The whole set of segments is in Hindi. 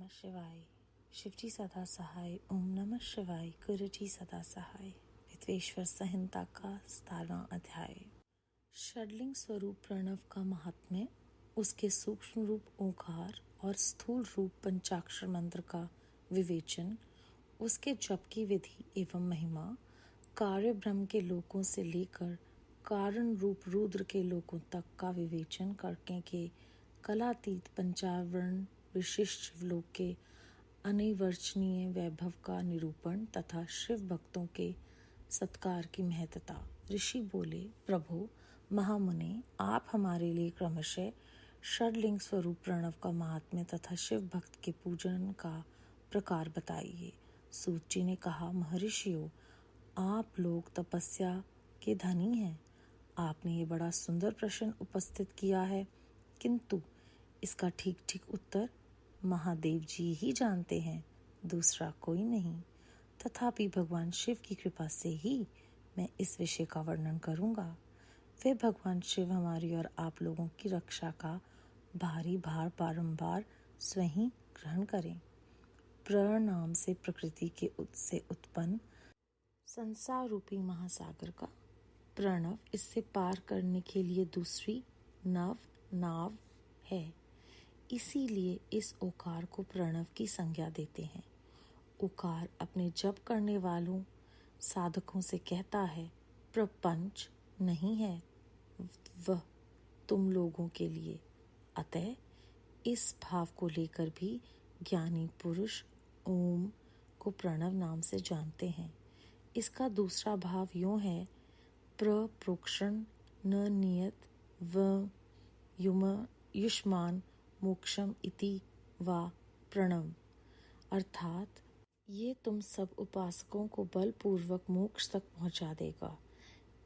नमः शिवाय। शिवजी सदा सहाय। ओम नमः शिवाय। गुरुजी सदा सहाय। विद्वेश्वर संहिता का 17वां अध्याय। षडलिंग स्वरूप प्रणव का महात्म्य, उसके सूक्ष्म रूप ओंकार और स्थूल रूप पंचाक्षर मंत्र का विवेचन, उसके जप की विधि एवं महिमा, कार्य ब्रह्म के लोकों से लेकर कारण रूप रुद्र के लोकों तक का विवेचन करने के कलातीत पंचावरण विशिष्ट शिवलोक के अनिर्वचनीय वैभव का निरूपण तथा शिव भक्तों के सत्कार की महत्ता। ऋषि बोले, प्रभु महामुने, आप हमारे लिए क्रमशः षडलिंग स्वरूप प्रणव का महात्म्य तथा शिव भक्त के पूजन का प्रकार बताइए। सूत जी ने कहा, महर्षियों, आप लोग तपस्या के धनी हैं। आपने ये बड़ा सुंदर प्रश्न उपस्थित किया है, किंतु इसका ठीक ठीक उत्तर महादेव जी ही जानते हैं, दूसरा कोई नहीं। तथापि भगवान शिव की कृपा से ही मैं इस विषय का वर्णन करूंगा। वे भगवान शिव हमारी और आप लोगों की रक्षा का भारी भार बारंबार स्वयं ग्रहण करें। प्र नाम से प्रकृति के से उत्पन्न संसार रूपी महासागर का प्रणव इससे पार करने के लिए दूसरी नाव है। इसीलिए इस ओकार को प्रणव की संज्ञा देते हैं। ओकार अपने जप करने वालों साधकों से कहता है, प्रपंच नहीं है वह तुम लोगों के लिए। अतः इस भाव को लेकर भी ज्ञानी पुरुष ओम को प्रणव नाम से जानते हैं। इसका दूसरा भाव यूं है, प्रोक्षण न नियत व युष्मान मोक्षम इति वा प्रणव, अर्थात ये तुम सब उपासकों को बलपूर्वक मोक्ष तक पहुंचा देगा।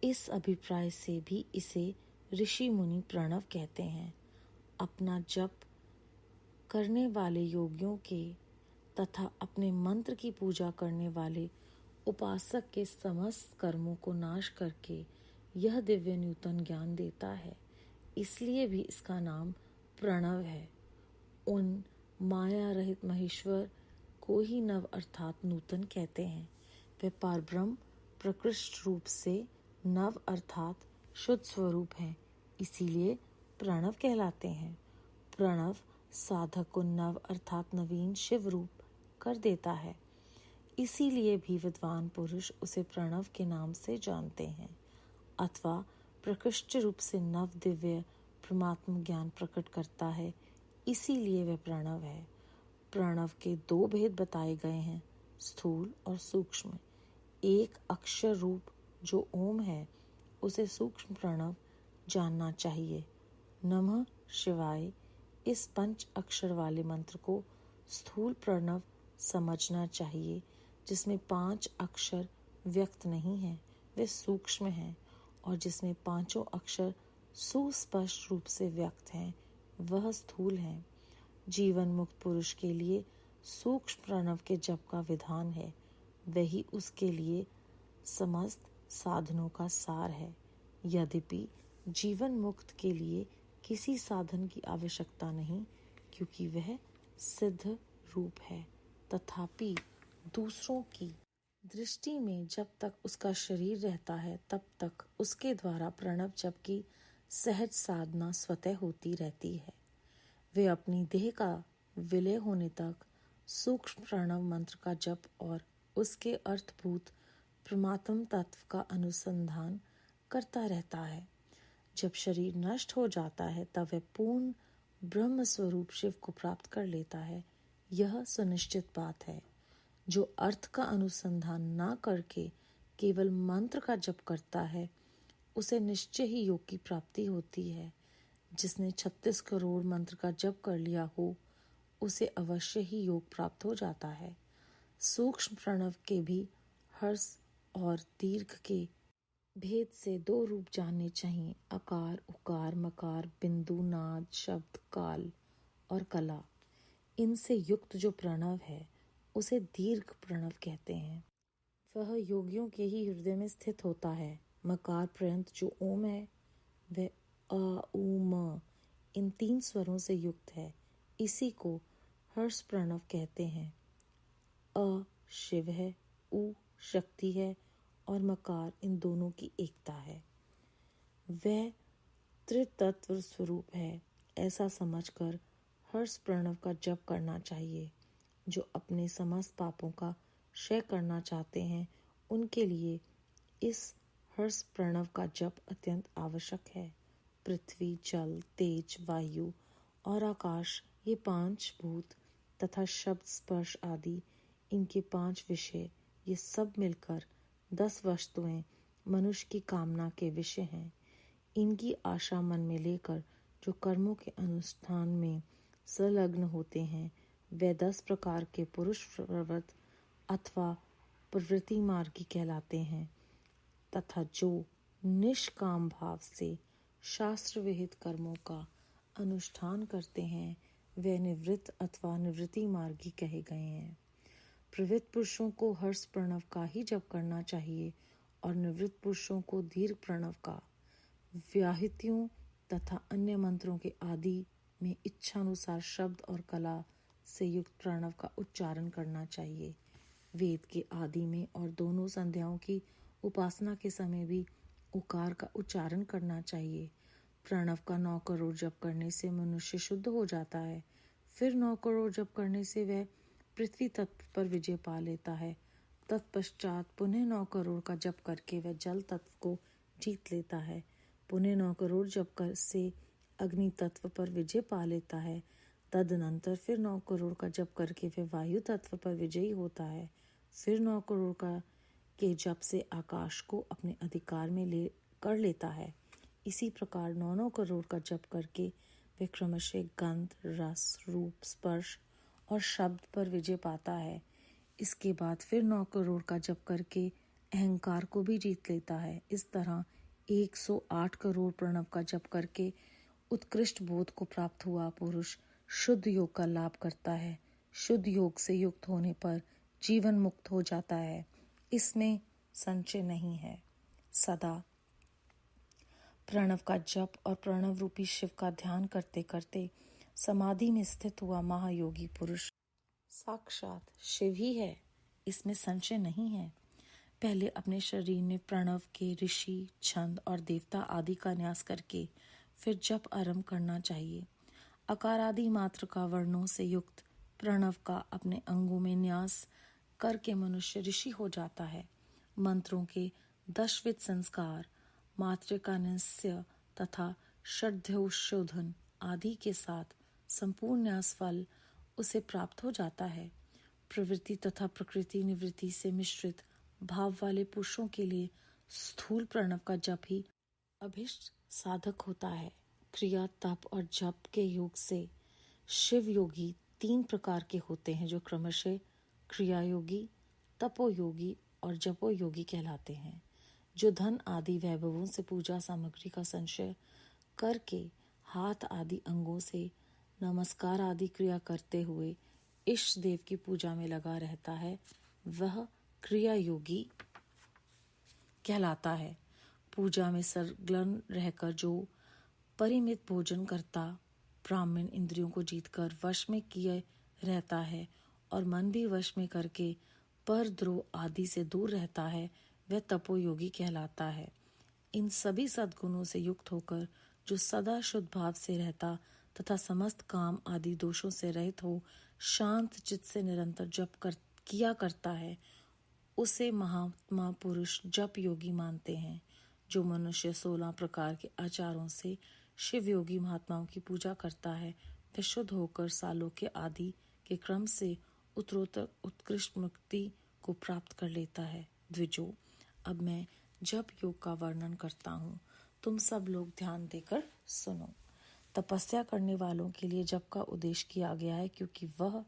इस अभिप्राय से भी इसे ऋषि मुनि प्रणव कहते हैं। अपना जप करने वाले योगियों के तथा अपने मंत्र की पूजा करने वाले उपासक के समस्त कर्मों को नाश करके यह दिव्य नूतन ज्ञान देता है। इसलिए भी इसका नाम प्रणव है। उन माया रहित महेश्वर को ही नव अर्थात नूतन कहते हैं। वे परब्रह्म प्रकृष्ट रूप से नव अर्थात शुद्ध स्वरूप हैं, इसीलिए प्रणव कहलाते हैं। प्रणव साधक को नव अर्थात नवीन शिव रूप कर देता है। इसीलिए भी विद्वान पुरुष उसे प्रणव के नाम से जानते हैं, अथवा प्रकृष्ट रूप से नव दिव्य परमात्म ज्ञान प्रकट करता है, इसीलिए वह प्रणव है। प्रणव के दो भेद बताए गए हैं, स्थूल और सूक्ष्म। एक अक्षर रूप जो ओम है, उसे सूक्ष्म प्रणव जानना चाहिए। नमः शिवाय इस पंच अक्षर वाले मंत्र को स्थूल प्रणव समझना चाहिए, जिसमें 5 अक्षर व्यक्त नहीं हैं, वे सूक्ष्म हैं, और जिसमें 5 अक्षर सुस्पष्ट रूप से व्यक्त हैं, वह स्थूल है। जीवन मुक्त पुरुष के लिए सूक्ष्म प्रणव के जप का विधान है, वही उसके लिए समस्त साधनों का सार है। यद्यपि जीवन मुक्त के लिए किसी साधन की आवश्यकता नहीं, क्योंकि वह सिद्ध रूप है। तथापि दूसरों की दृष्टि में जब तक उसका शरीर रहता है, तब तक उसके द्वारा प्रणव जप की सहज साधना स्वतः होती रहती है। वे अपनी देह का विलय होने तक सूक्ष्म प्रणव मंत्र का जप और उसके अर्थभूत परमात्म तत्व का अनुसंधान करता रहता है। जब शरीर नष्ट हो जाता है, तब वह पूर्ण ब्रह्म स्वरूप शिव को प्राप्त कर लेता है। यह सुनिश्चित बात है। जो अर्थ का अनुसंधान ना करके केवल मंत्र का जप करता है, उसे निश्चय ही योग की प्राप्ति होती है। जिसने 36 करोड़ मंत्र का जप कर लिया हो, उसे अवश्य ही योग प्राप्त हो जाता है। सूक्ष्म प्रणव के भी हर्ष और दीर्घ के भेद से 2 रूप जानने चाहिए, अकार, उकार, मकार, बिंदु, नाद, शब्द, काल और कला। इनसे युक्त जो प्रणव है, उसे दीर्घ प्रणव कहते हैं। वह योगियों के ही हृदय में स्थित होता है। मकार पर्यंत जो ओम है, वह अ, उ, म इन 3 स्वरों से युक्त है। इसी को हर्ष प्रणव कहते हैं। अ शिव है, उ शक्ति है और मकार इन दोनों की एकता है। वह त्रितत्व स्वरूप है, ऐसा समझकर हर्ष प्रणव का जप करना चाहिए। जो अपने समस्त पापों का क्षय करना चाहते हैं, उनके लिए इस हर्ष प्रणव का जप अत्यंत आवश्यक है। पृथ्वी, जल, तेज, वायु और आकाश, ये 5 भूत तथा शब्द, स्पर्श आदि इनके 5 विषय, ये सब मिलकर 10 वस्तुएं मनुष्य की कामना के विषय हैं। इनकी आशा मन में लेकर जो कर्मों के अनुष्ठान में संलग्न होते हैं, वे 10 प्रकार के पुरुष प्रवृत्त अथवा प्रवृत्ति मार्गी कहलाते हैं, तथा जो निष्काम भाव से शास्त्र विहित कर्मों का अनुष्ठान करते हैं, वे निवृत्त अथवा निवृत्ति मार्गी कहे गए हैं। प्रवृत्त पुरुषों को हर्ष प्रणव का ही जप करना चाहिए और निवृत्त पुरुषों को दीर्घ प्रणव का। व्याहृतियों तथा अन्य मंत्रों के आदि में इच्छानुसार शब्द और कला से युक्त प्रणव का उच्चारण करना चाहिए। वेद के आदि में और दोनों संध्याओं की उपासना के समय भी उकार का उच्चारण करना चाहिए। प्रणव का 9 करोड़ जप करने से मनुष्य शुद्ध हो जाता है। फिर 9 करोड़ जप करने से वह पृथ्वी तत्व पर विजय पा लेता है। तत्पश्चात पुनः 9 करोड़ का जप करके वह जल तत्व को जीत लेता है। पुनः 9 करोड़ जप कर से अग्नि तत्व पर विजय पा लेता है। तदनंतर फिर 9 करोड़ का जप करके वह वायु तत्व पर विजयी होता है। फिर 9 करोड़ का के जप से आकाश को अपने अधिकार में कर लेता है। इसी प्रकार 9 करोड़ का जप करके वह क्रमशः गंध, रस, रूप, स्पर्श और शब्द पर विजय पाता है। इसके बाद फिर 9 करोड़ का जप करके अहंकार को भी जीत लेता है। इस तरह 108 करोड़ प्रणव का जप करके उत्कृष्ट बोध को प्राप्त हुआ पुरुष शुद्ध योग का लाभ करता है। शुद्ध योग से युक्त होने पर जीवन मुक्त हो जाता है। इसमें संशय नहीं है। सदा प्रणव का जप और प्रणव रूपी शिव का ध्यान करते करते समाधि में स्थित हुआ महायोगी पुरुष साक्षात शिव ही है, इसमें संशय नहीं है। पहले अपने शरीर में प्रणव के ऋषि, छंद और देवता आदि का न्यास करके फिर जप आरंभ करना चाहिए। अकार आदि मात्र का वर्णों से युक्त प्रणव का अपने अंगों में न्यास करके मनुष्य ऋषि हो जाता है। मंत्रों के 10विध संस्कार, मातृका निस्य तथा षड्योशोधन आदि के साथ संपूर्ण न्यास फल उसे प्राप्त हो जाता है। प्रवृत्ति तथा प्रकृति निवृत्ति से मिश्रित भाव वाले पुरुषों के लिए स्थूल प्रणव का जप ही अभिष्ट साधक होता है। क्रिया, तप और जप के योग से शिव योगी 3 प्रकार के होते हैं, जो क्रमशः क्रिया योगी, तपो योगी और जपो योगी कहलाते हैं। जो धन आदि वैभवों से पूजा सामग्री का संचय करके हाथ आदि अंगों से नमस्कार आदि क्रिया करते हुए इष्ट देव की पूजा में लगा रहता है, वह क्रिया योगी कहलाता है। पूजा में संलग्न रहकर जो परिमित भोजन करता, ब्राह्मण इंद्रियों को जीतकर वश में किए रहता है और मन भी वश में करके परद्रोह आदि से दूर रहता है, वह तपोयोगी कहलाता है। इन सभी सद्गुणों से युक्त होकर जो सदा शुद्ध भाव से रहता तथा समस्त काम आदि दोषों से रहित हो शांत चित्त से निरंतर जप किया करता है, उसे महात्मा पुरुष जप योगी मानते हैं। जो मनुष्य 16 प्रकार के आचारों से शिव योगी महात्माओं की पूजा करता है, वह शुद्ध होकर सालों के आदि के क्रम से उत्तरोत्तर उत्कृष्ट मुक्ति को प्राप्त कर लेता है। द्विजो, अब मैं जप योग का वर्णन करता हूँ, तुम सब लोग ध्यान देकर सुनो। तपस्या करने वालों के लिए जप का उद्देश्य किया गया है, क्योंकि वह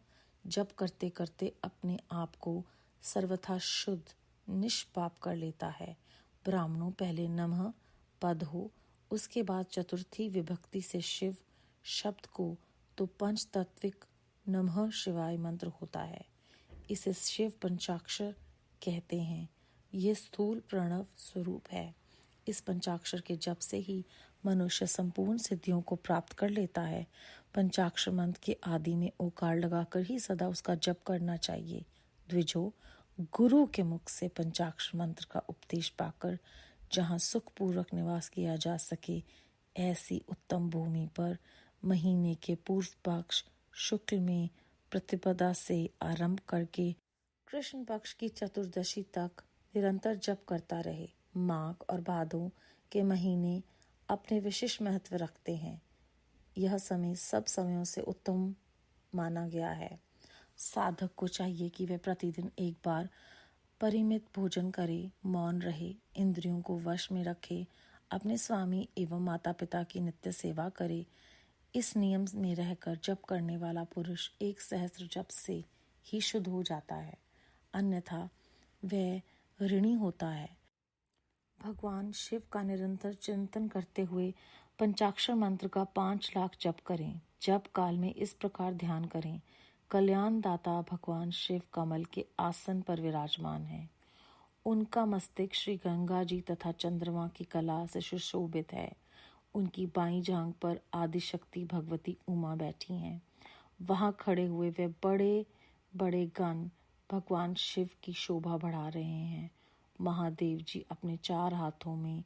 जप करते करते अपने आप को सर्वथा शुद्ध निष्पाप कर लेता है। ब्राह्मणों पहले नमः पद हो, उसके बाद चतुर्थी विभक्ति से शिव शब्द को तो पंचतत्विक नमः शिवाय मंत्र होता है। इसे शिव पंचाक्षर कहते हैं। यह स्थूल प्रणव स्वरूप है। इस पंचाक्षर के जप से ही मनुष्य संपूर्ण सिद्धियों को प्राप्त कर लेता है। पंचाक्षर मंत्र के आदि में ओकार लगाकर ही सदा उसका जप करना चाहिए। द्विजो, गुरु के मुख से पंचाक्षर मंत्र का उपदेश पाकर जहाँ सुखपूर्वक निवास किया जा सके, ऐसी उत्तम भूमि पर महीने के पूर्व पक्ष शुक्ल में प्रतिपदा से आरंभ करके कृष्ण पक्ष की चतुर्दशी तक निरंतर जप करता रहे। माघ और भादों के महीने अपने विशिष्ट महत्व रखते हैं। यह समय सब समयों से उत्तम माना गया है। साधक को चाहिए कि वह प्रतिदिन एक बार परिमित भोजन करे, मौन रहे, इंद्रियों को वश में रखे, अपने स्वामी एवं माता पिता की नित्य सेवा करे। इस नियम में रहकर जप करने वाला पुरुष 1 सहस्त्र जप से ही शुद्ध हो जाता है, अन्यथा वह ऋणी होता है। भगवान शिव का निरंतर चिंतन करते हुए पंचाक्षर मंत्र का 5 लाख जप करें। जप काल में इस प्रकार ध्यान करें, कल्याण दाता भगवान शिव कमल के आसन पर विराजमान है। उनका मस्तक श्री गंगा जी तथा चंद्रमा की कला से सुशोभित है। उनकी बाईं जांघ पर आदिशक्ति भगवती उमा बैठी हैं। वहां खड़े हुए वे बड़े बड़े गण भगवान शिव की शोभा बढ़ा रहे हैं। महादेव जी अपने 4 हाथों में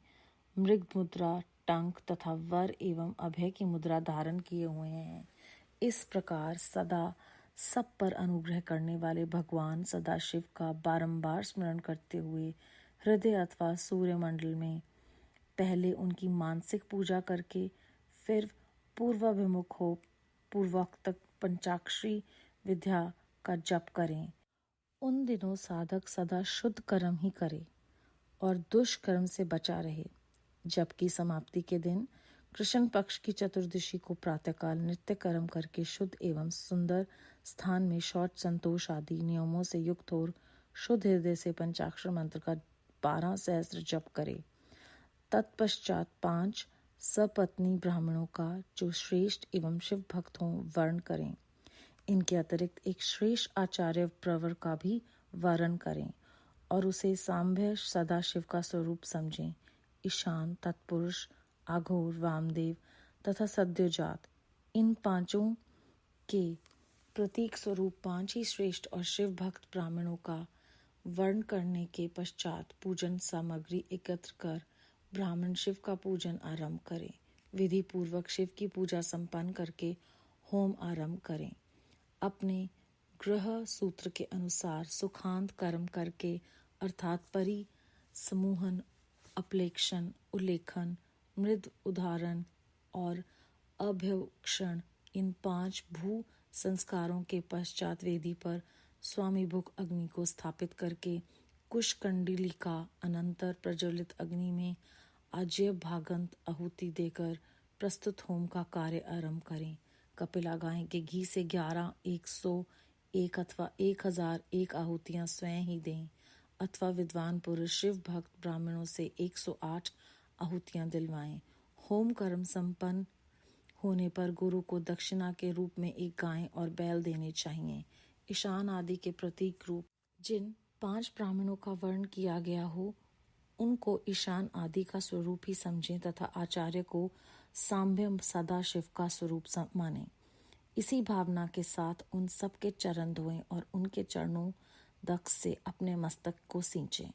मृग मुद्रा, टंक तथा वर एवं अभय की मुद्रा धारण किए हुए हैं। इस प्रकार सदा सब पर अनुग्रह करने वाले भगवान सदाशिव का बारंबार स्मरण करते हुए हृदय अथवा सूर्यमंडल में पहले उनकी मानसिक पूजा करके फिर पूर्वाभिमुख हो पूर्वोक्त पंचाक्षरी विद्या का जप करें। उन दिनों साधक सदा शुद्ध कर्म ही करे और दुष्कर्म से बचा रहे। जबकि समाप्ति के दिन कृष्ण पक्ष की चतुर्दशी को प्रातःकाल नित्य कर्म करके शुद्ध एवं सुंदर स्थान में शौच, संतोष आदि नियमों से युक्त और शुद्ध हृदय से पंचाक्षर मंत्र का 12 सहस्त्र जप करे। तत्पश्चात 5 सपत्नी ब्राह्मणों का जो श्रेष्ठ एवं शिव भक्त हों वर्ण करें। इनके अतिरिक्त एक श्रेष्ठ आचार्य प्रवर का भी वर्ण करें और उसे सांभ्य सदाशिव का स्वरूप समझें। ईशान, तत्पुरुष, आघोर, वामदेव तथा सद्योजात, इन 5 के प्रतीक स्वरूप 5 ही श्रेष्ठ और शिव भक्त ब्राह्मणों का वर्ण करने के पश्चात पूजन सामग्री एकत्र कर ब्राह्मण शिव का पूजन आरंभ करें। विधि पूर्वक शिव की पूजा संपन्न करके होम आरंभ करें। अपने ग्रह सूत्र के अनुसार सुखांत कर्म करके अर्थात परिसमूहन, अपलेक्षण, उल्लेखन, मृद उदाहरण और अभ्यक्षण, इन 5 भू संस्कारों के पश्चात वेदी पर स्वामीभुक अग्नि को स्थापित करके कुशकंडिलिका अनंतर प्रज्वलित अग्नि में आज्य भागंत आहुति देकर प्रस्तुत होम का कार्य आरंभ करें। कपिला गाय के घी से 11, 101 अथवा 1001 आहुतियां स्वयं ही दें अथवा विद्वान पुरुष शिव भक्त ब्राह्मणों से 108 आहुतियां दिलवाएं। होम कर्म संपन्न होने पर गुरु को दक्षिणा के रूप में एक गाय और बैल देने चाहिए। ईशान आदि के प्रतीक रूप जिन 5 ब्राह्मणों का वर्ण किया गया हो उनको ईशान आदि का स्वरूप ही समझें तथा आचार्य को सांभ्य सदाशिव का स्वरूप माने। इसी भावना के साथ उन सब के चरण धोएं और उनके चरणों दक्ष से अपने मस्तक को सींचें।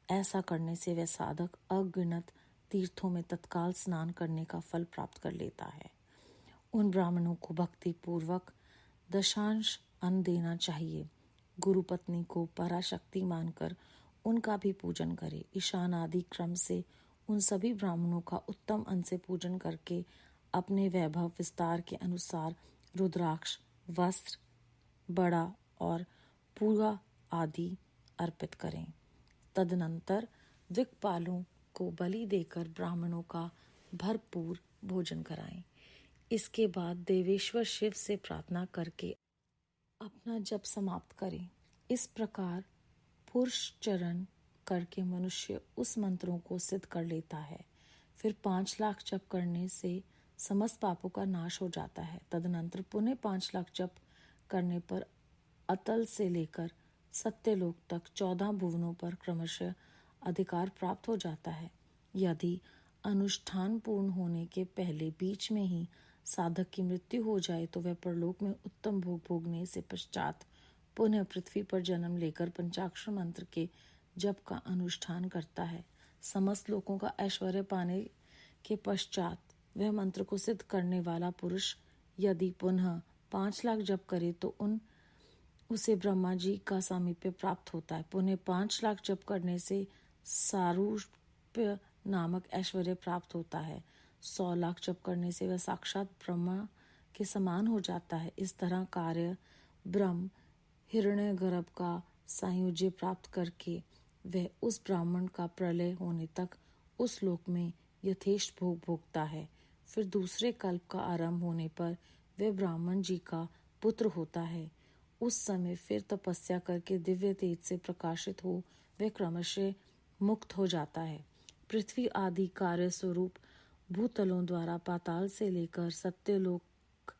ऐसा करने से वह साधक अगिनत तीर्थों में तत्काल स्नान करने का फल प्राप्त कर लेता है। उन ब्राह्मणों को भक्ति पूर्वक दशांश अन्न देना चाहिए। गुरु पत्नी को पराशक्ति मानकर उनका भी पूजन करे। ईशान आदि क्रम से उन सभी ब्राह्मणों का उत्तम अन्न से पूजन करके अपने वैभव विस्तार के अनुसार रुद्राक्ष, वस्त्र, बड़ा और पूरा आदि अर्पित करें। तदनंतर दिक्पालों को बलि देकर ब्राह्मणों का भरपूर भोजन कराएं। इसके बाद देवेश्वर शिव से प्रार्थना करके अपना जप समाप्त करें। इस प्रकार पुरुष चरण करके मनुष्य उस मंत्रों को सिद्ध कर लेता है। फिर 5 लाख जप करने से समस्त पापों का नाश हो जाता है। तदनंतर पुनः 5 लाख जप करने पर अतल से लेकर सत्यलोक तक 14 भुवनों पर क्रमशः अधिकार प्राप्त हो जाता है। यदि अनुष्ठान पूर्ण होने के पहले बीच में ही साधक की मृत्यु हो जाए तो वह परलोक में उत्तम भोग भोगने से पश्चात पुनः पृथ्वी पर जन्म लेकर पंचाक्षर मंत्र के जप का अनुष्ठान करता है। समस्त लोगों का ऐश्वर्य पाने के पश्चात वह मंत्र को सिद्ध करने वाला पुरुष यदि पुनः 5 लाख जप करे तो उसे ब्रह्मा जी का सामीप्य प्राप्त होता है। पुनः 5 लाख जप करने से सारूप्य नामक ऐश्वर्य प्राप्त होता है। 100 लाख जप करने से वह साक्षात ब्रह्मा के समान हो जाता है। इस तरह कार्य ब्रह्म हिरण्यगर्भ का सायुज्य प्राप्त करके वह उस ब्राह्मण का प्रलय होने तक उस लोक में यथेष्ट भोग भोगता है। फिर दूसरे कल्प का आरंभ होने पर वह ब्राह्मण जी का पुत्र होता है। उस समय फिर तपस्या करके दिव्य तेज से प्रकाशित हो वह क्रमशः मुक्त हो जाता है। पृथ्वी आदि कार्य स्वरूप भूतलों द्वारा पाताल से लेकर सत्यलोक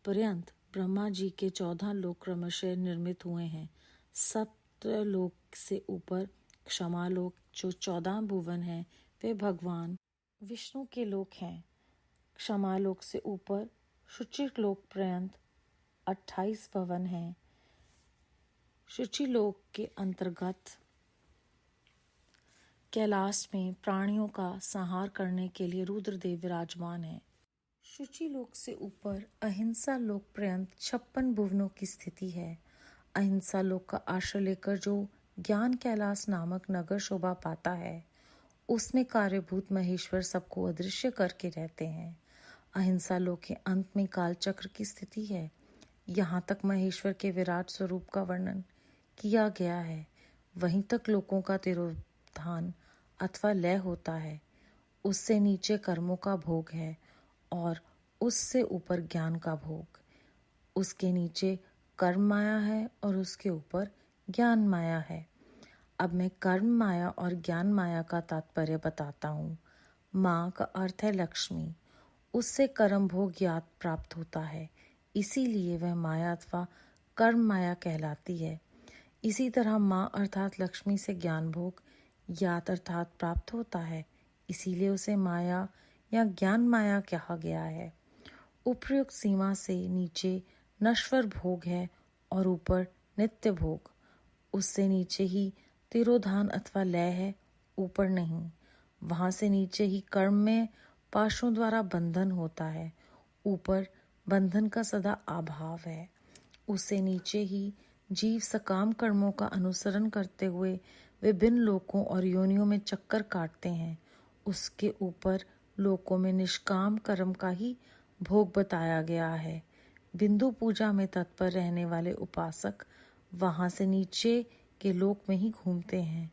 पर्यंत ब्रह्मा जी के 14 लोक क्रमशः निर्मित हुए हैं। सत्यलोक से ऊपर क्षमालोक जो 14 भुवन हैं वे भगवान विष्णु के लोक हैं। क्षमालोक से ऊपर शुचिलोक पर्यंत 28 भवन हैं। शुचिलोक के अंतर्गत कैलाश में प्राणियों का संहार करने के लिए रुद्रदेव विराजमान है। शुचिलोक से ऊपर अहिंसा लोक पर्यंत 56 भुवनों की स्थिति है। अहिंसा लोक का आश्रय लेकर जो ज्ञान कैलाश नामक नगर शोभा पाता है उसमें कार्यभूत महेश्वर सबको अदृश्य करके रहते हैं। अहिंसा लोक के अंत में कालचक्र की स्थिति है। यहाँ तक महेश्वर के विराट स्वरूप का वर्णन किया गया है। वहीं तक लोकों का तिरोधान अथवा लय होता है। उससे नीचे कर्मों का भोग है और उससे ऊपर ज्ञान का भोग। उसके नीचे कर्म माया है और उसके ऊपर ज्ञान माया है। अब मैं कर्म माया और ज्ञान माया का तात्पर्य बताता हूँ। माँ का अर्थ है लक्ष्मी। उससे कर्म भोग ज्ञात प्राप्त होता है, इसीलिए वह माया अथवा कर्म माया कहलाती है। इसी तरह माँ अर्थात लक्ष्मी से ज्ञान भोग ज्ञात अर्थात प्राप्त होता है, इसीलिए उसे माया या ज्ञान माया कहा गया है। उपर्युक्त सीमा से नीचे नश्वर भोग है और ऊपर नित्य भोग। उससे नीचे ही तिरोधान अथवा लय है, ऊपर नहीं। वहां से नीचे ही कर्म में पाशों द्वारा बंधन होता है, ऊपर बंधन का सदा अभाव है। उससे नीचे ही जीव सकाम कर्मों का अनुसरण करते हुए विभिन्न लोकों और योनियों में चक्कर काटते हैं। उसके ऊपर लोकों में निष्काम कर्म का ही भोग बताया गया है। बिंदु पूजा में तत्पर रहने वाले उपासक वहां से नीचे के लोक में ही घूमते हैं।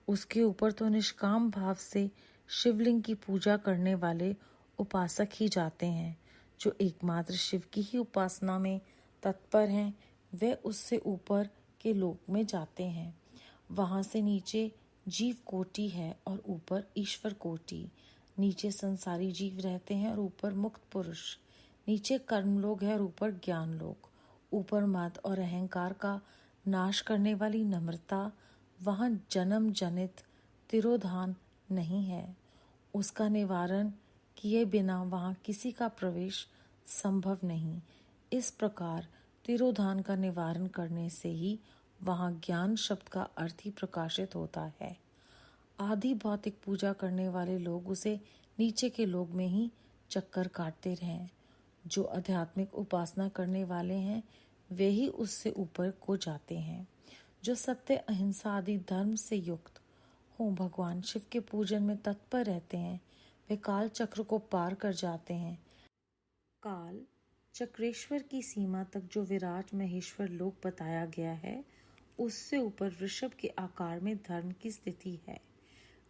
उसके ऊपर तो निष्काम भाव से शिवलिंग की पूजा करने वाले उपासक ही जाते हैं। जो एकमात्र शिव की ही उपासना में तत्पर हैं वे उससे ऊपर के लोक में जाते हैं। वहां से नीचे जीव कोटि है और ऊपर ईश्वर कोटि। नीचे संसारी जीव रहते हैं और ऊपर मुक्त पुरुष। नीचे कर्म लोग है और ऊपर ज्ञान लोग। ऊपर मद और अहंकार का नाश करने वाली नम्रता, वहां जन्म जनित तिरोधान नहीं है। उसका निवारण किए बिना वहां किसी का प्रवेश संभव नहीं। इस प्रकार तिरोधान का निवारण करने से ही वहां ज्ञान शब्द का अर्थ ही प्रकाशित होता है। आदि भौतिक पूजा करने वाले लोग उसे नीचे के लोग में ही चक्कर काटते रहें। जो आध्यात्मिक उपासना करने वाले हैं वे ही उससे ऊपर को जाते हैं। जो सत्य अहिंसा आदि धर्म से युक्त हो भगवान शिव के पूजन में तत्पर रहते हैं वे काल चक्र को पार कर जाते हैं। काल चक्रेश्वर की सीमा तक जो विराट महेश्वर लोक बताया गया है उससे ऊपर वृषभ के आकार में धर्म की स्थिति है।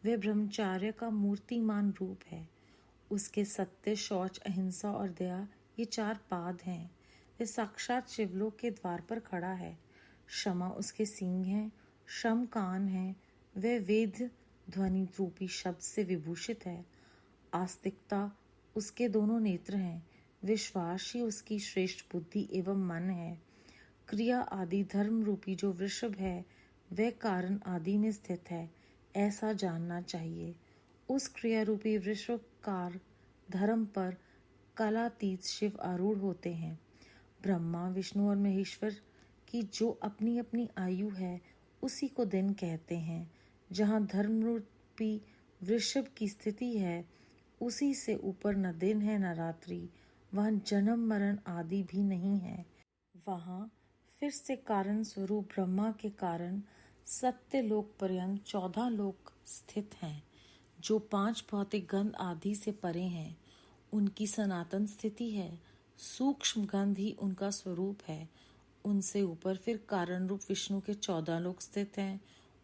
वह ब्रह्मचार्य का मूर्तिमान रूप है। उसके सत्य, शौच, अहिंसा और दया ये 4 पाद हैं। वह साक्षात शिवलोक के द्वार पर खड़ा है। क्षमा उसके सींग हैं, शम कान है। वह वेद ध्वनि रूपी शब्द से विभूषित है। आस्तिकता उसके दोनों नेत्र हैं। विश्वास ही उसकी श्रेष्ठ बुद्धि एवं मन है। क्रिया आदि धर्म रूपी जो वृषभ है वह कारण आदि में स्थित है, ऐसा जानना चाहिए। उस क्रिया रूपी वृषभ कार धर्म पर कालातीत शिव आरूढ़ होते हैं। ब्रह्मा, विष्णु और महेश्वर की जो अपनी अपनी आयु है उसी को दिन कहते हैं। जहाँ धर्मरूपी वृषभ की स्थिति है उसी से ऊपर न दिन है न रात्रि, वहाँ जन्म मरण आदि भी नहीं है। वहाँ फिर से कारण स्वरूप ब्रह्मा के कारण सत्य लोक पर्यंत 14 लोक स्थित हैं, जो 5 भौतिक गंध आदि से परे हैं। उनकी सनातन स्थिति है, सूक्ष्म गंध ही उनका स्वरूप है। उनसे ऊपर फिर कारण रूप विष्णु के 14 लोक स्थित हैं।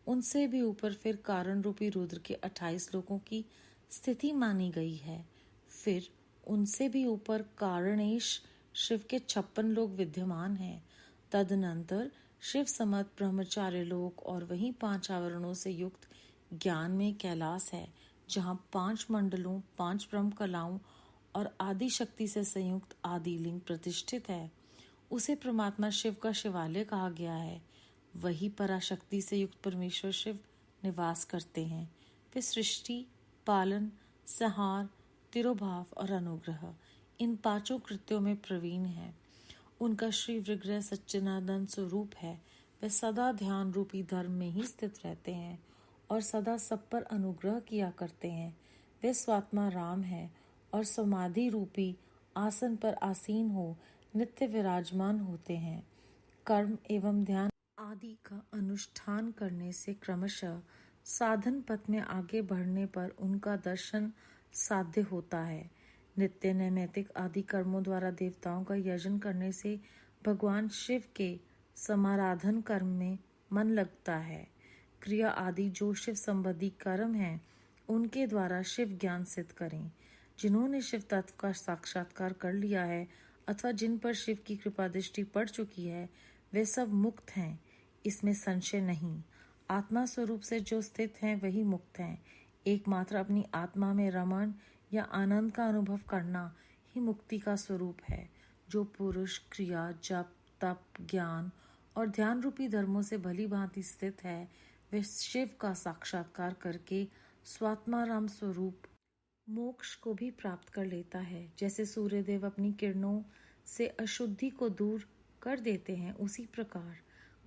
उनसे भी ऊपर फिर कारण रूपी रुद्र के 28 लोकों की स्थिति मानी गई है। फिर उनसे भी ऊपर कारणेश शिव के 56 लोक विद्यमान हैं। तदनंतर शिव समत ब्रह्मचार्य लोक और वहीं 5 आवरणों से युक्त ज्ञान में कैलाश है, जहाँ 5 मंडलों, 5 ब्रह्म कलाओं और आदि शक्ति से संयुक्त आदि लिंग प्रतिष्ठित है। उसे परमात्मा शिव का शिवालय कहा गया है। वही पराशक्ति से युक्त परमेश्वर शिव निवास करते हैं। वे सृष्टि, पालन, संहार, तिरोभाव और अनुग्रह इन 5 कृत्यों में प्रवीण है। उनका श्री विग्रह सच्चिदानंद स्वरूप है। वे सदा ध्यान रूपी धर्म में ही स्थित रहते हैं और सदा सब पर अनुग्रह किया करते हैं। वे स्वात्मा राम है और समाधि रूपी आसन पर आसीन हो नित्य विराजमान होते हैं। कर्म एवं ध्यान आदि का अनुष्ठान करने से क्रमशः साधन पथ में आगे बढ़ने पर उनका दर्शन साध्य होता है। नित्य नैमित्तिक आदि कर्मों द्वारा देवताओं का यजन करने से भगवान शिव के समाराधन कर्म में मन लगता है। क्रिया आदि जो शिव संबंधी कर्म हैं उनके द्वारा शिव ज्ञान सिद्ध करें। जिन्होंने शिव तत्व का साक्षात्कार कर लिया है अथवा जिन पर शिव की कृपा दृष्टि पड़ चुकी है वे सब मुक्त हैं, इसमें संशय नहीं। आत्मा स्वरूप से जो स्थित हैं वही मुक्त हैं। एकमात्र अपनी आत्मा में रमण या आनंद का अनुभव करना ही मुक्ति का स्वरूप है। जो पुरुष क्रिया, जप, तप, ज्ञान और ध्यान रूपी धर्मों से भली भांति स्थित है वह शिव का साक्षात्कार करके स्वात्माराम स्वरूप मोक्ष को भी प्राप्त कर लेता है। जैसे सूर्यदेव अपनी किरणों से अशुद्धि को दूर कर देते हैं, उसी प्रकार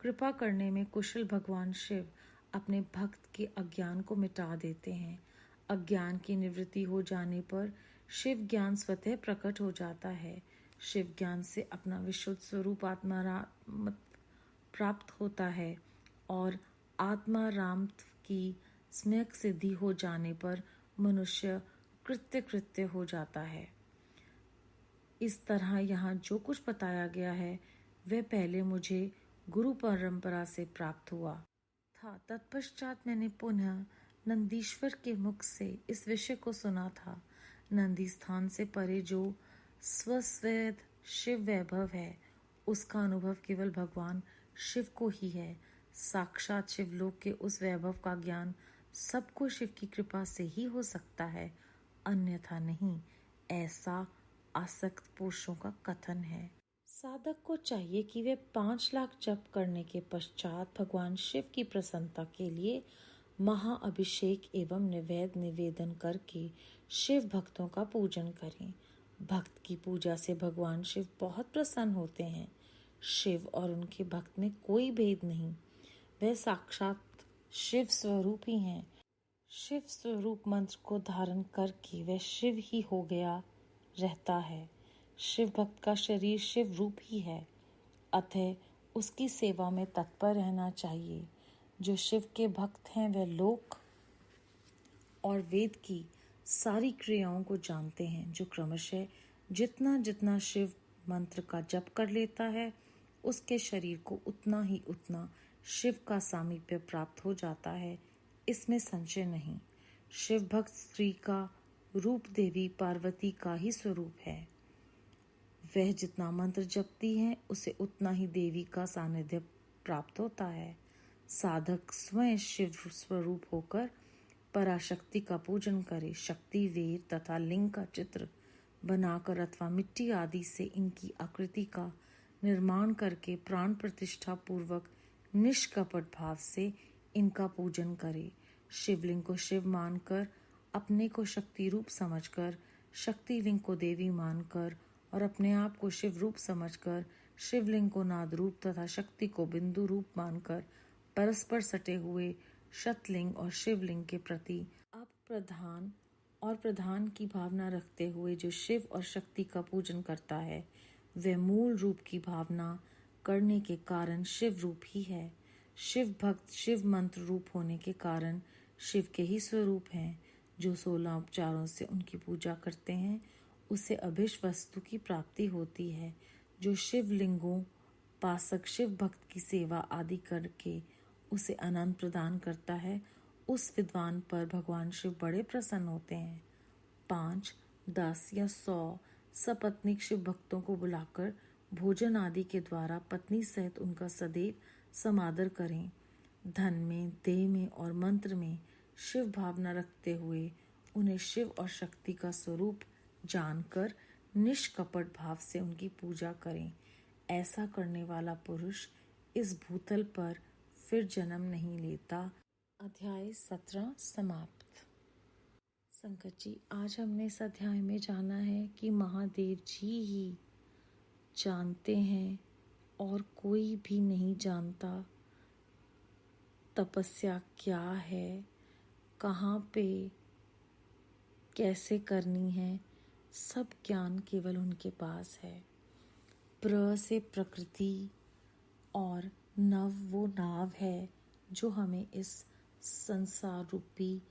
कृपा करने में कुशल भगवान शिव अपने भक्त के अज्ञान को मिटा देते हैं। अज्ञान की निवृत्ति हो जाने पर शिव ज्ञान स्वतः प्रकट हो जाता है। शिव ज्ञान से अपना विशुद्ध स्वरूप आत्माराम प्राप्त होता है और आत्माराम की सम्यक सिद्धि हो जाने पर मनुष्य कृत्य हो जाता है। इस तरह यहाँ जो कुछ बताया गया है वह पहले मुझे गुरु परंपरा से प्राप्त हुआ था। तत्पश्चात मैंने पुनः नंदीश्वर के मुख से इस विषय को सुना था। नंदी स्थान से परे जो स्वस्वेद शिव वैभव है उसका अनुभव केवल भगवान शिव को ही है। साक्षात शिवलोक के उस वैभव का ज्ञान सबको शिव की कृपा से ही हो सकता है, अन्यथा नहीं, ऐसा आसक्त पुरुषों का कथन है। साधक को चाहिए कि वे 5 लाख जप करने के पश्चात भगवान शिव की प्रसन्नता के लिए महाअभिषेक एवं नैवेद्य निवेदन करके शिव भक्तों का पूजन करें। भक्त की पूजा से भगवान शिव बहुत प्रसन्न होते हैं। शिव और उनके भक्त में कोई भेद नहीं, वे साक्षात शिव स्वरूप ही हैं। शिव स्वरूप मंत्र को धारण करके वह शिव ही हो गया रहता है। शिव भक्त का शरीर शिव रूप ही है, अतः उसकी सेवा में तत्पर रहना चाहिए। जो शिव के भक्त हैं वे लोक और वेद की सारी क्रियाओं को जानते हैं। जो क्रमशः जितना जितना शिव मंत्र का जप कर लेता है उसके शरीर को उतना ही उतना शिव का सामीप्य प्राप्त हो जाता है, इसमें संशय नहीं। शिव भक्त स्त्री का रूप देवी पार्वती का ही स्वरूप है। वह जितना मंत्र जपती है उसे उतना ही देवी का सानिध्य प्राप्त होता है। साधक स्वयं शिव स्वरूप होकर पराशक्ति का पूजन करे। शक्ति वीर तथा लिंग का चित्र बनाकर अथवा मिट्टी आदि से इनकी आकृति का निर्माण करके प्राण प्रतिष्ठा पूर्वक निष्कपट भाव से इनका पूजन करे। शिवलिंग को शिव मानकर अपने को शक्ति रूप समझकर शक्तिलिंग को देवी मानकर और अपने आप को शिव रूप समझकर, शिवलिंग को नाद रूप तथा शक्ति को बिंदु रूप मानकर परस्पर सटे हुए शतलिंग और शिवलिंग के प्रति अब प्रधान की भावना रखते हुए जो शिव और शक्ति का पूजन करता है, वह मूल रूप की भावना करने के कारण शिव रूप ही है। शिव भक्त शिव मंत्र रूप होने के कारण शिव के ही स्वरूप हैं। जो 16 उपचारों से उनकी पूजा करते हैं, उसे अभिष्ट वस्तु की प्राप्ति होती है। जो शिवलिंगों पासक शिव भक्त की सेवा आदि करके उसे आनंद प्रदान करता है, उस विद्वान पर भगवान शिव बड़े प्रसन्न होते हैं। 5, 10 या 100 सपत्नीक शिव भक्तों को बुलाकर भोजन आदि के द्वारा पत्नी सहित उनका सदैव समादर करें। धन में, देह में और मंत्र में शिव भावना रखते हुए उन्हें शिव और शक्ति का स्वरूप जानकर निष्कपट भाव से उनकी पूजा करें। ऐसा करने वाला पुरुष इस भूतल पर फिर जन्म नहीं लेता। अध्याय 17 समाप्त। संकट जी, आज हमने इस अध्याय में जाना है कि महादेव जी ही जानते हैं और कोई भी नहीं जानता तपस्या क्या है, कहाँ पे कैसे करनी है। सब ज्ञान केवल उनके पास है। प्र से प्रकृति और नव वो नाव है जो हमें इस संसार रूपी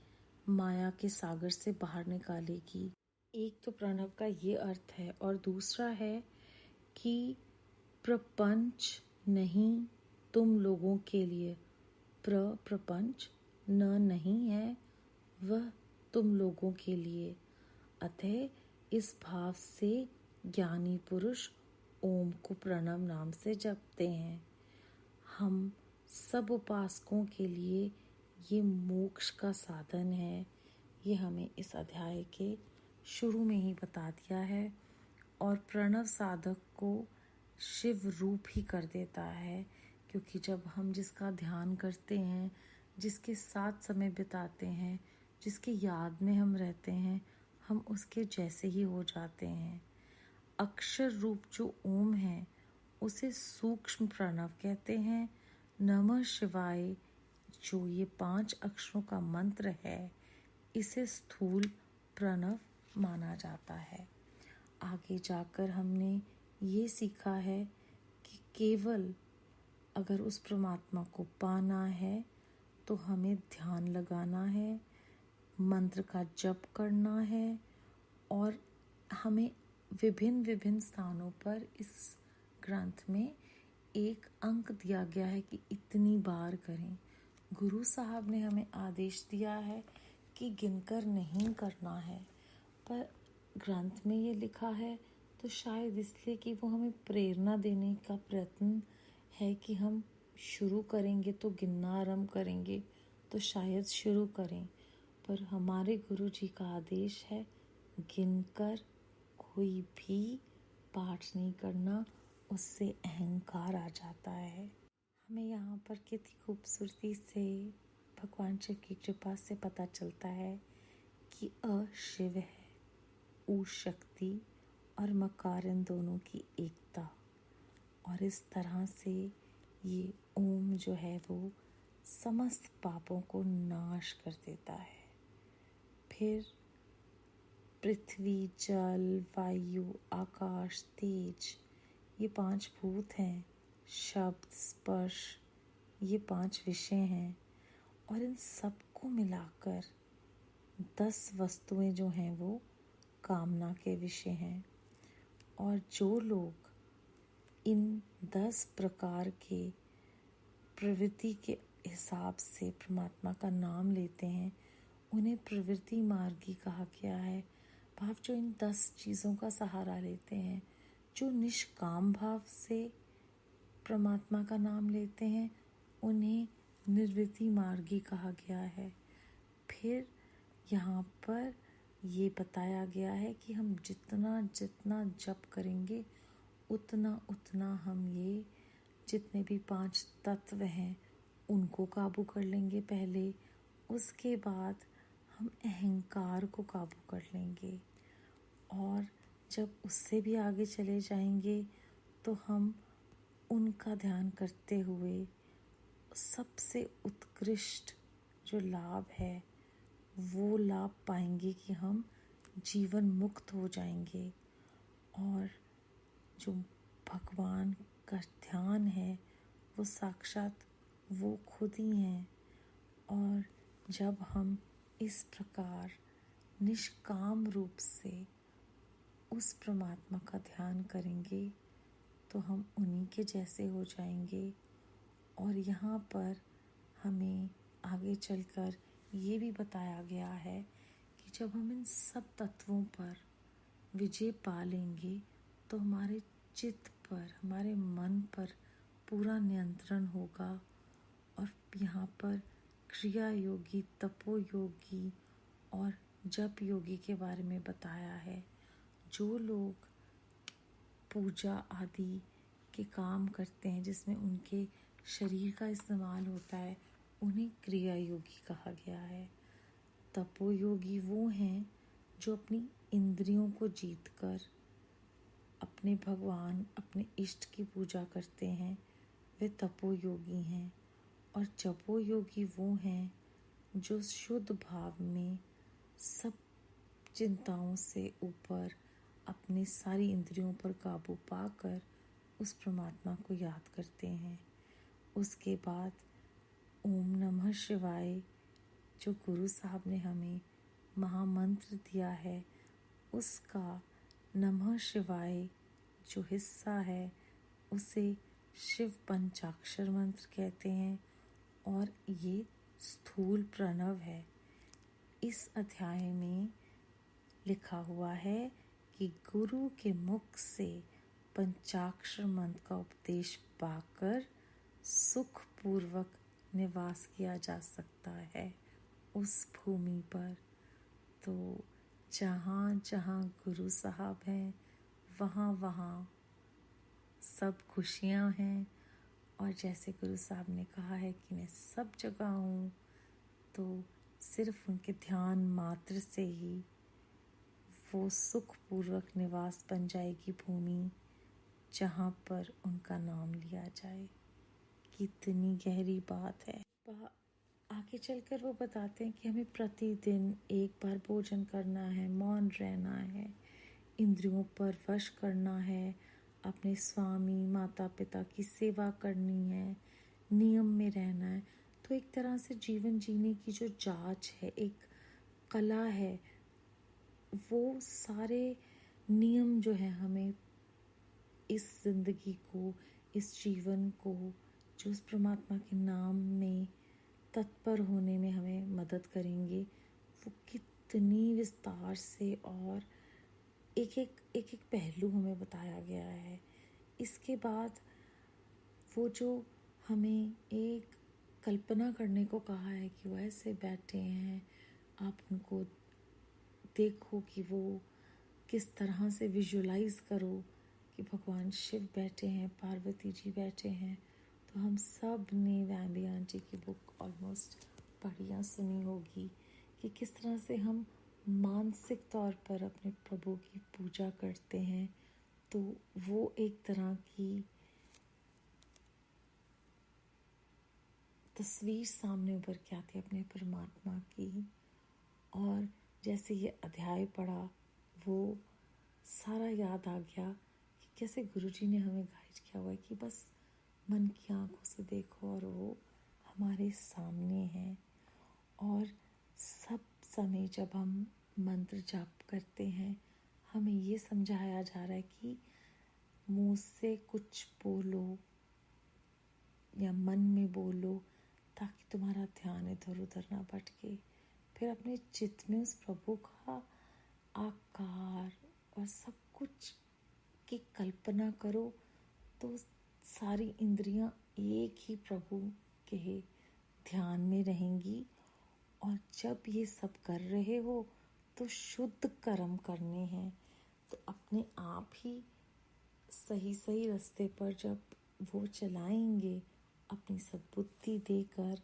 माया के सागर से बाहर निकालेगी। एक तो प्रणव का ये अर्थ है और दूसरा है कि प्रपंच नहीं तुम लोगों के लिए। प्रपंच न नहीं है, वह तुम लोगों के लिए। अतः इस भाव से ज्ञानी पुरुष ओम को प्रणव नाम से जपते हैं। हम सब उपासकों के लिए ये मोक्ष का साधन है। ये हमें इस अध्याय के शुरू में ही बता दिया है और प्रणव साधक को शिव रूप ही कर देता है, क्योंकि जब हम जिसका ध्यान करते हैं, जिसके साथ समय बिताते हैं, जिसकी याद में हम रहते हैं, हम उसके जैसे ही हो जाते हैं। अक्षर रूप जो ओम है उसे सूक्ष्म प्रणव कहते हैं। नमः शिवाय जो ये 5 अक्षरों का मंत्र है, इसे स्थूल प्रणव माना जाता है। आगे जाकर हमने ये सीखा है कि केवल अगर उस परमात्मा को पाना है तो हमें ध्यान लगाना है, मंत्र का जप करना है और हमें विभिन्न स्थानों पर इस ग्रंथ में एक अंक दिया गया है कि इतनी बार करें। गुरु साहब ने हमें आदेश दिया है कि गिनकर नहीं करना है, पर ग्रंथ में ये लिखा है तो शायद इसलिए कि वो हमें प्रेरणा देने का प्रयत्न है कि हम शुरू करेंगे तो गिनना आरंभ करेंगे तो शायद शुरू करें। पर हमारे गुरु जी का आदेश है गिनकर कोई भी पाठ नहीं करना, उससे अहंकार आ जाता है। हमें यहाँ पर कितनी खूबसूरती से भगवान शिव की कृपा से पता चलता है कि अ शिव है, उ शक्ति और मकार इन दोनों की एकता। और इस तरह से ये ओम जो है वो समस्त पापों को नाश कर देता है। फिर पृथ्वी, जल, वायु, आकाश, तेज, ये 5 भूत हैं। शब्द, स्पर्श, ये 5 विषय हैं और इन सबको मिलाकर 10 वस्तुएं जो हैं वो कामना के विषय हैं। और जो लोग इन 10 प्रकार के प्रवृत्ति के हिसाब से परमात्मा का नाम लेते हैं, उन्हें प्रवृत्ति मार्गी कहा गया है। भाव जो इन 10 चीज़ों का सहारा लेते हैं, जो निष्काम भाव से परमात्मा का नाम लेते हैं, उन्हें निर्वृत्ति मार्गी कहा गया है। फिर यहाँ पर ये बताया गया है कि हम जितना जितना जप करेंगे उतना हम ये जितने भी 5 तत्व हैं उनको काबू कर लेंगे पहले, उसके बाद हम अहंकार को काबू कर लेंगे और जब उससे भी आगे चले जाएंगे तो हम उनका ध्यान करते हुए सबसे उत्कृष्ट जो लाभ है वो लाभ पाएंगे कि हम जीवन मुक्त हो जाएंगे। और जो भगवान का ध्यान है वो साक्षात वो खुद ही हैं। और जब हम इस प्रकार निष्काम रूप से उस परमात्मा का ध्यान करेंगे तो हम उन्हीं के जैसे हो जाएंगे। और यहाँ पर हमें आगे चलकर ये भी बताया गया है कि जब हम इन सब तत्वों पर विजय पा लेंगे तो हमारे चित्त पर, हमारे मन पर पूरा नियंत्रण होगा। और यहाँ पर क्रिया योगी, तपो योगी और जप योगी के बारे में बताया है। जो लोग पूजा आदि के काम करते हैं जिसमें उनके शरीर का इस्तेमाल होता है उन्हें क्रिया योगी कहा गया है। तपो योगी वो हैं जो अपनी इंद्रियों को जीतकर अपने भगवान, अपने इष्ट की पूजा करते हैं, वे तपो योगी हैं। और जपो योगी वो हैं जो शुद्ध भाव में सब चिंताओं से ऊपर अपनी सारी इंद्रियों पर काबू पाकर उस परमात्मा को याद करते हैं। उसके बाद ओम नमः शिवाय जो गुरु साहब ने हमें महामंत्र दिया है उसका नमः शिवाय जो हिस्सा है उसे शिव पंचाक्षर मंत्र कहते हैं। और ये स्थूल प्रणव है। इस अध्याय में लिखा हुआ है कि गुरु के मुख से पंचाक्षर मंत्र का उपदेश पाकर सुखपूर्वक निवास किया जा सकता है उस भूमि पर। तो जहाँ जहाँ गुरु साहब हैं वहाँ वहाँ सब खुशियाँ हैं। और जैसे गुरु साहब ने कहा है कि मैं सब जगह हूँ, तो सिर्फ उनके ध्यान मात्र से ही वो सुखपूर्वक निवास बन जाएगी भूमि जहाँ पर उनका नाम लिया जाए। कितनी गहरी बात है। आगे चलकर वो बताते हैं कि हमें प्रतिदिन एक बार भोजन करना है, मौन रहना है, इंद्रियों पर वश करना है, अपने स्वामी माता पिता की सेवा करनी है, नियम में रहना है। तो एक तरह से जीवन जीने की जो जांच है, एक कला है, वो सारे नियम जो है हमें इस जिंदगी को, इस जीवन को जो उस परमात्मा के नाम में तत्पर होने में हमें मदद करेंगे, वो कितनी विस्तार से और एक एक पहलू हमें बताया गया है। इसके बाद वो जो हमें एक कल्पना करने को कहा है कि वो ऐसे बैठे हैं, आप उनको देखो कि वो किस तरह से विजुलाइज करो कि भगवान शिव बैठे हैं, पार्वती जी बैठे हैं। तो हम सब ने वैम्बी आंटी की बुक ऑलमोस्ट पढ़ी या सुनी होगी कि किस तरह से हम मानसिक तौर पर अपने प्रभु की पूजा करते हैं। तो वो एक तरह की तस्वीर सामने उभर के आती है अपने परमात्मा की। और जैसे ये अध्याय पढ़ा वो सारा याद आ गया कि कैसे गुरुजी ने हमें गाइड किया हुआ है कि बस मन की आंखों से देखो और वो हमारे सामने है। और सब समय जब हम मंत्र जाप करते हैं हमें ये समझाया जा रहा है कि मुंह से कुछ बोलो या मन में बोलो ताकि तुम्हारा ध्यान इधर उधर ना भटके। फिर अपने चित्त में उस प्रभु का आकार और सब कुछ की कल्पना करो तो सारी इंद्रियां एक ही प्रभु के ध्यान में रहेंगी। और जब ये सब कर रहे हो तो शुद्ध कर्म करने हैं, तो अपने आप ही सही सही रास्ते पर जब वो चलाएंगे, अपनी सद्बुद्धि देकर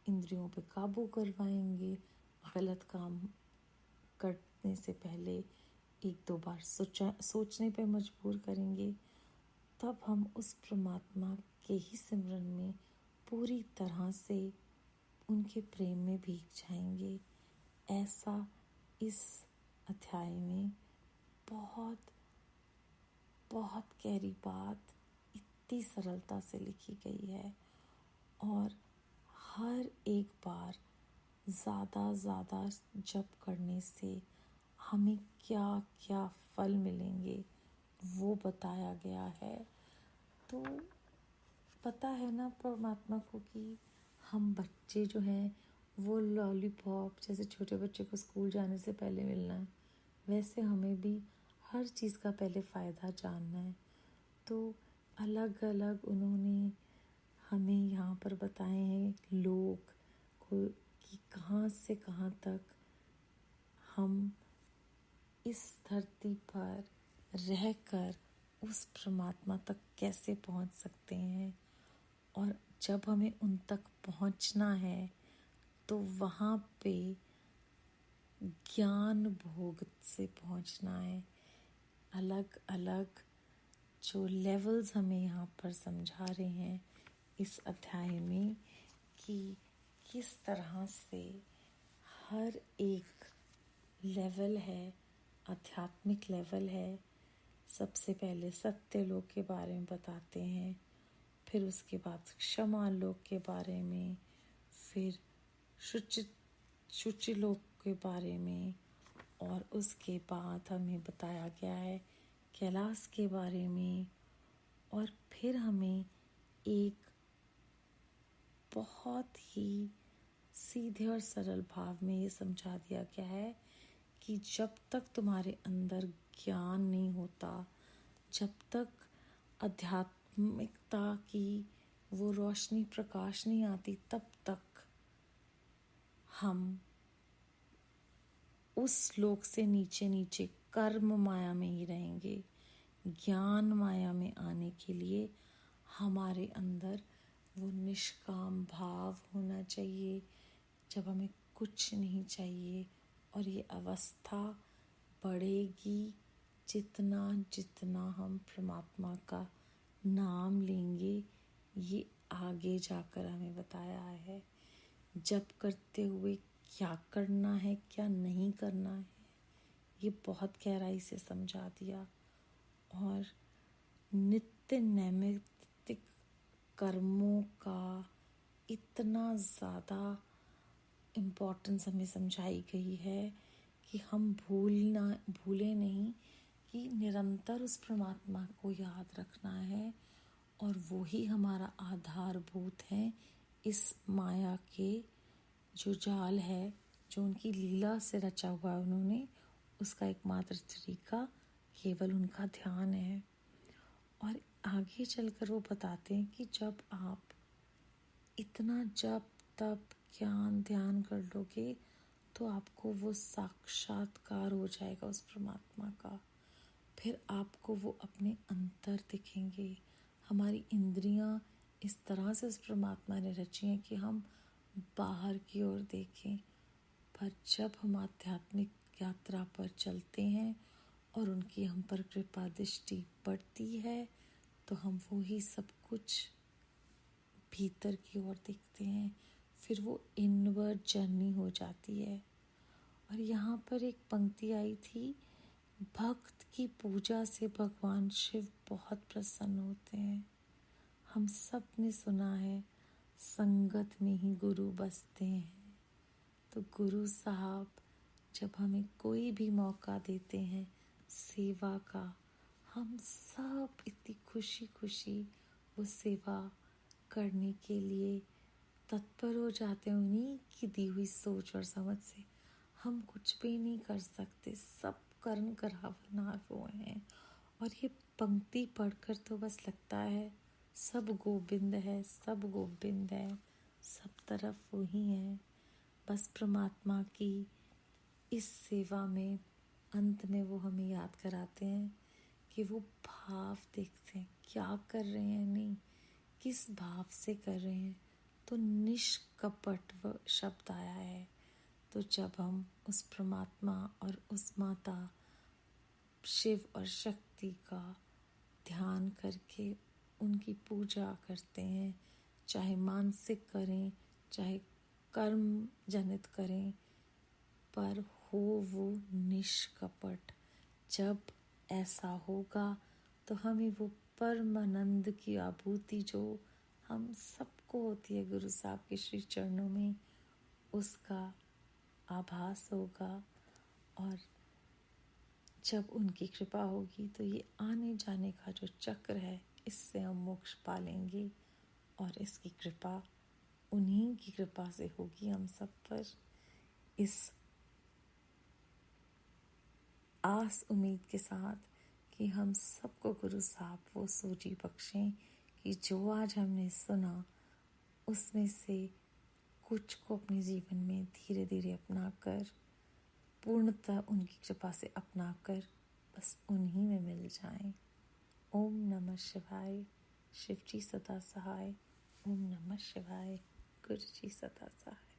इंद्रियों पे काबू करवाएंगे, गलत काम करने से पहले एक दो बार सोचने पे मजबूर करेंगे, तब हम उस परमात्मा के ही सिमरन में पूरी तरह से उनके प्रेम में भीग जाएंगे। ऐसा इस अध्याय में बहुत बहुत गहरी बात इतनी सरलता से लिखी गई है, और हर एक बार ज़्यादा जप करने से हमें क्या क्या फल मिलेंगे वो बताया गया है। तो पता है ना परमात्मा को कि हम बच्चे जो हैं वो लॉलीपॉप जैसे छोटे बच्चे को स्कूल जाने से पहले मिलना है, वैसे हमें भी हर चीज़ का पहले फ़ायदा जानना है। तो अलग अलग उन्होंने हमें यहाँ पर बताए हैं लोग को कि कहाँ से कहाँ तक हम इस धरती पर रहकर उस परमात्मा तक कैसे पहुँच सकते हैं, और जब हमें उन तक पहुँचना है तो वहाँ पे ज्ञान भोग से पहुँचना है। अलग अलग जो लेवल्स हमें यहाँ पर समझा रहे हैं इस अध्याय में कि किस तरह से हर एक लेवल है, आध्यात्मिक लेवल है। सबसे पहले सत्य लोक के बारे में बताते हैं, फिर उसके बाद क्षमा लोक के बारे में, फिर शुचि लोक के बारे में, और उसके बाद हमें बताया गया है कैलाश के बारे में। और फिर हमें एक बहुत ही सीधे और सरल भाव में ये समझा दिया गया है कि जब तक तुम्हारे अंदर ज्ञान नहीं होता, जब तक आध्यात्मिकता की वो रोशनी प्रकाश नहीं आती, तब तक हम उस लोक से नीचे नीचे कर्म माया में ही रहेंगे। ज्ञान माया में आने के लिए हमारे अंदर वो निष्काम भाव होना चाहिए, जब हमें कुछ नहीं चाहिए। और ये अवस्था बढ़ेगी जितना जितना हम परमात्मा का नाम लेंगे। ये आगे जाकर हमें बताया है जप करते हुए क्या करना है, क्या नहीं करना है, ये बहुत गहराई से समझा दिया। और नित्य नैमित्तिक कर्मों का इतना ज़्यादा इम्पोर्टेंस हमें समझाई गई है कि हम भूले नहीं कि निरंतर उस परमात्मा को याद रखना है, और वो ही हमारा आधारभूत है इस माया के जो जाल है, जो उनकी लीला से रचा हुआ है उन्होंने, उसका एकमात्र तरीका केवल उनका ध्यान है। और आगे चलकर वो बताते हैं कि जब आप इतना जप तप ज्ञान ध्यान कर लोगे तो आपको वो साक्षात्कार हो जाएगा उस परमात्मा का। फिर आपको वो अपने अंतर दिखेंगे। हमारी इंद्रियां इस तरह से उस परमात्मा ने रची हैं कि हम बाहर की ओर देखें, पर जब हम आध्यात्मिक यात्रा पर चलते हैं और उनकी हम पर कृपा दृष्टि पड़ती है, तो हम वो ही सब कुछ भीतर की ओर देखते हैं। फिर वो इनवर्ड जर्नी हो जाती है। और यहाँ पर एक पंक्ति आई थी, भक्त की पूजा से भगवान शिव बहुत प्रसन्न होते हैं। हम सब ने सुना है, संगत में ही गुरु बसते हैं। तो गुरु साहब जब हमें कोई भी मौका देते हैं सेवा का, हम सब इतनी खुशी खुशी वो सेवा करने के लिए तत्पर हो जाते हैं। उन्हीं की दी हुई सोच और समझ से हम कुछ भी नहीं कर सकते, सब कर्म करावनार वो हैं। और ये पंक्ति पढ़कर तो बस लगता है सब गोविंद है, सब गोविंद है, सब तरफ वो ही है। बस परमात्मा की इस सेवा में अंत में वो हमें याद कराते हैं कि वो भाव देखते हैं, क्या कर रहे हैं, नहीं किस भाव से कर रहे हैं। तो निष्कपट वो शब्द आया है। तो जब हम उस परमात्मा और उस माता शिव और शक्ति का ध्यान करके उनकी पूजा करते हैं, चाहे मानसिक करें चाहे कर्म जनित करें, पर हो वो निष्कपट। जब ऐसा होगा तो हमें वो परमानंद की आभूति जो हम सबको होती है गुरु साहब के श्री चरणों में, उसका आभास होगा। और जब उनकी कृपा होगी तो ये आने जाने का जो चक्र है, इससे हम मोक्ष पालेंगे। और इसकी कृपा उन्हीं की कृपा से होगी हम सब पर। इस आस उम्मीद के साथ कि हम सबको गुरु साहब वो सोची बख्शें कि जो आज हमने सुना उसमें से कुछ को अपने जीवन में धीरे धीरे अपना कर, पूर्णतः उनकी कृपा से अपना कर बस उन्हीं में मिल जाएं। ओम नमः शिवाय। शिव जी सदा सहाय। ओम नमः शिवाय। गुरु जी सदा सहाय।